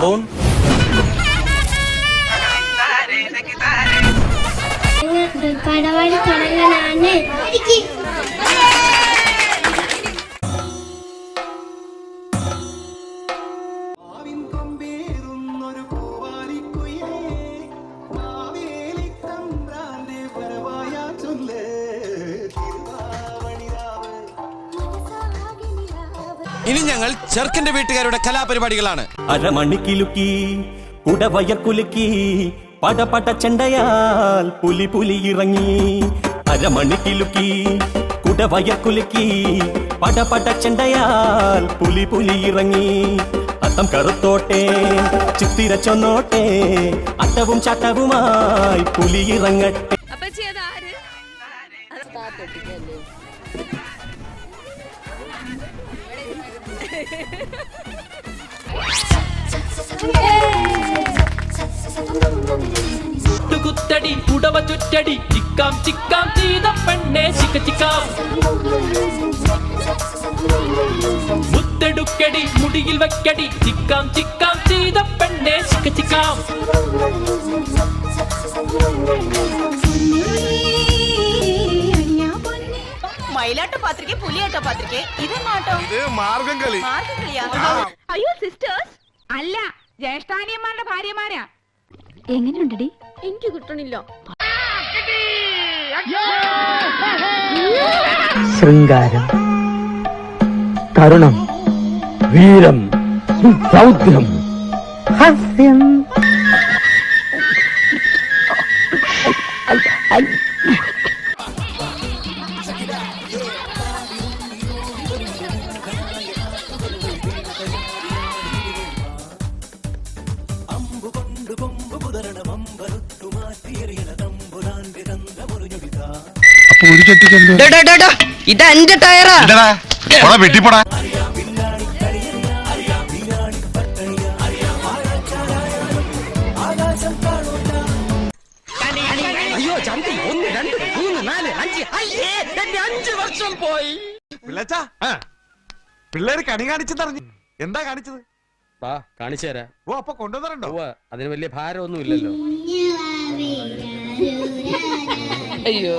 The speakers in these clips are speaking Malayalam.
trombone. കടവാടി തുടങ്ങാനാണ്. ഇനി ഞങ്ങൾ ചെറുക്കന്റെ വീട്ടുകാരുടെ കലാപരിപാടികളാണ്. അരമണിക്കിലുക്കി കുടവയക്കുലുക്കി പടപട ചെണ്ടയാൽ പുലി പുലി ഇറങ്ങി. അരമണിക്കിലുക്കി കുടവയക്കുലുക്കി പടപട ചെണ്ടയാൽ പുലി പുലി ഇറങ്ങി. അത്തം കറുത്തോട്ടെ ചിത്തിര ചൊന്നോട്ടെ അട്ടവും ചട്ടവുമായി പുലി ഇറങ്ങട്ടെ. കുത്തടി ഉടവ ചുറ്റടി ചിക്കാം ചിക്കാം ചെയ്ത പെണ്ണെ ചിക്ക ചിക്കാം. മുത്തെടുക്കടി മുടിയിൽ വെക്കടി ചിക്കാം ചിക്കാം ചെയ്ത പെണ്ണെ ചിക്ക ചിക്കാം. മയിലാട്ട പാത്രിക പുലിയാട്ട പാത്രിക ഇതെന്നാട്ടോ? മാർഗം കളി. അയ്യോ സിസ്റ്റേഴ്സ് അല്ല, ജ്യേഷ്ഠാനിയന്മാരുടെ ഭാര്യമാരാ. എങ്ങനെയുണ്ടടി? എനിക്ക് കിട്ടണില്ല. ശൃംഗാരം, കരുണം, വീരം, സൗദ്രം, ഹാസ്യം. ഇത് എന്റെ ടയറാ. വെട്ടിപ്പോടാ. അയ്യോ ചന്തി, 1 2 3 4 5. അയ്യേ, എന്റെ 5 വർഷം പോയി. പിള്ളച്ചാ, പിള്ളേര് കണി കാണിച്ചെന്നറിഞ്ഞു. എന്താ കാണിച്ചത്? കാണിച്ചു തരാം. ഓ, അപ്പൊ കൊണ്ടുവന്നിട്ടുണ്ടോ? അതിന് വലിയ ഭാരമൊന്നും ഇല്ലല്ലോ. അയ്യോ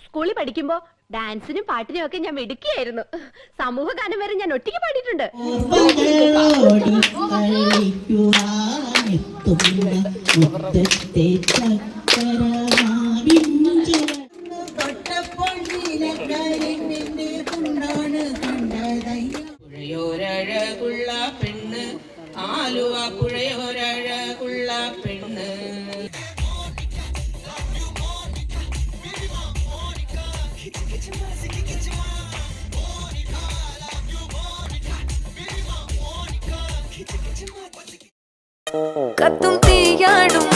സ്കൂളിൽ പഠിക്കുമ്പോ ഡാൻസിനും പാട്ടിനും ഒക്കെ ഞാൻ മിടുക്കിയായിരുന്നു. സമൂഹ ഗാനം വരെ ഞാൻ ഒറ്റയ്ക്ക് പാടിയിട്ടുണ്ട്. പുഴയോരഴകുള്ള പെണ്ണ്, ആലുവ പുഴയോരഴകുള്ള പെണ്ണ്. കത്തും തീയാടും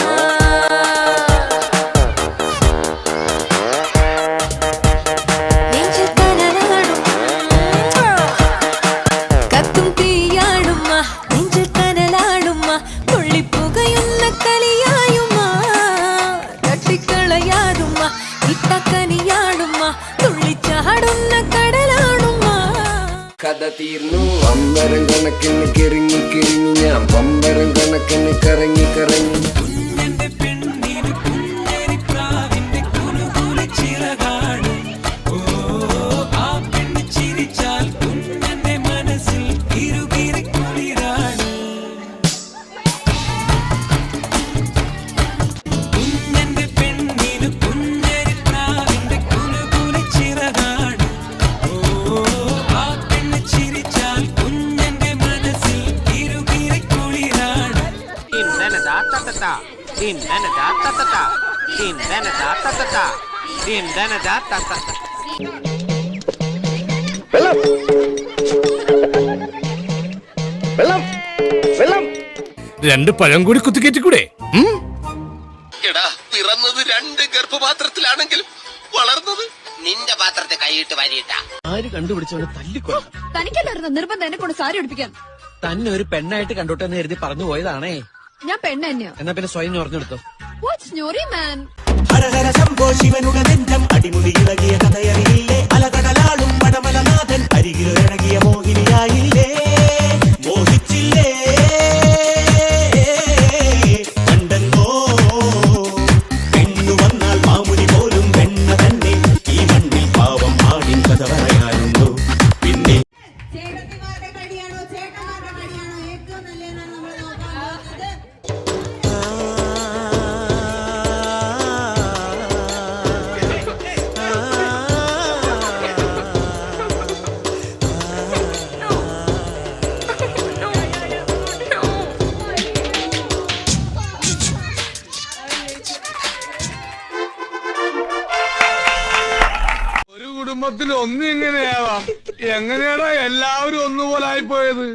കഥ തീർന്നു. പമ്പരം കണക്കിന് കിറങ്ങി കിറങ്ങി ഞാൻ പമ്പരം കണക്കിന് കറങ്ങി കറങ്ങി. രണ്ട് പഴം കൂടി കുത്തിക്കേറ്റിക്കൂടെ? എടാ, പിറന്നത് 2 ഗർഭപാത്രത്തിലാണെങ്കിലും വളർന്നത് നിന്റെ പാത്രത്തെ കൈയിട്ട് വരിയിട്ട. ആര് കണ്ടുപിടിച്ചവനെ തല്ലിക്കൊ. തനിക്കല്ലായിരുന്നു നിർബന്ധം എന്നെ കൊണ്ട് സാരി ഉടുപ്പിക്കാൻ. തന്നെ ഒരു പെണ്ണായിട്ട് കണ്ടോട്ടെന്ന് കരുതി പറഞ്ഞു പോയതാണേ. ഞാൻ പെണ്ണ് തന്നെയാ. എന്നാ പിന്നെ സ്വയം പറഞ്ഞെടുത്തോ. വാട്ട്സ് ന്യൂറി മാൻ? ഹര ഹര ശംഭോ ശിവനുടെ നെഞ്ചം അടിമുടി ഇളകിയ കഥയറിയില്ലേ? അലക കുടുംബത്തിൽ ഒന്നിങ്ങനെയാവാം. എങ്ങനെയാടാ എല്ലാവരും ഒന്നുപോലെ ആയിപ്പോയത്?